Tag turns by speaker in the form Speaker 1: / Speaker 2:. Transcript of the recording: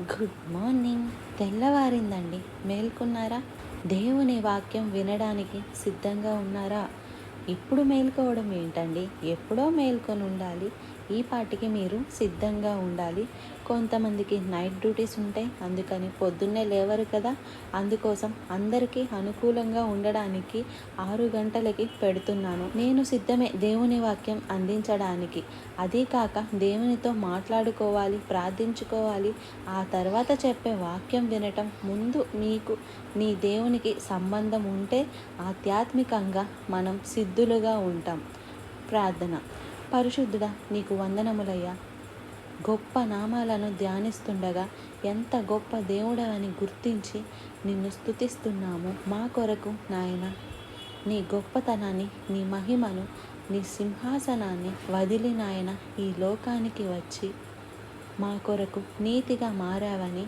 Speaker 1: Good morning. తెల్లవారిందండి. మేల్కొన్నారా? దేవుని వాక్యం వినడానికి సిద్ధంగా ఉన్నారా? ఇప్పుడు మేల్కోవడం ఏంటండి? ఎప్పుడో మేల్కొని ఉండాలి. ఈ పాటికి మీరు సిద్ధంగా ఉండాలి. కొంతమందికి నైట్ డ్యూటీస్ ఉంటాయి, అందుకని పొద్దున్నే లేవరు కదా. అందుకోసం అందరికీ అనుకూలంగా ఉండడానికి 6 గంటలకి పెడుతున్నాను. నేను సిద్ధమే దేవుని వాక్యం అందించడానికి. అదీ కాక దేవునితో మాట్లాడుకోవాలి, ప్రార్థించుకోవాలి. ఆ తర్వాత చెప్పే వాక్యం వినటం. ముందు మీకు నీ దేవునికి సంబంధం ఉంటే ఆధ్యాత్మికంగా మనం సిద్ధులుగా ఉంటాం. ప్రార్థన. పరిశుద్ధుడా, నీకు వందనములయ్యా. గొప్ప నామాలను ధ్యానిస్తుండగా ఎంత గొప్ప దేవుడవని గుర్తించి నిన్ను స్తుతిస్తున్నాము. మా కొరకు నాయన నీ గొప్పతనాన్ని, నీ మహిమను, నీ సింహాసనాన్ని వదిలి నాయన ఈ లోకానికి వచ్చి మా కొరకు నీతిగా మారావని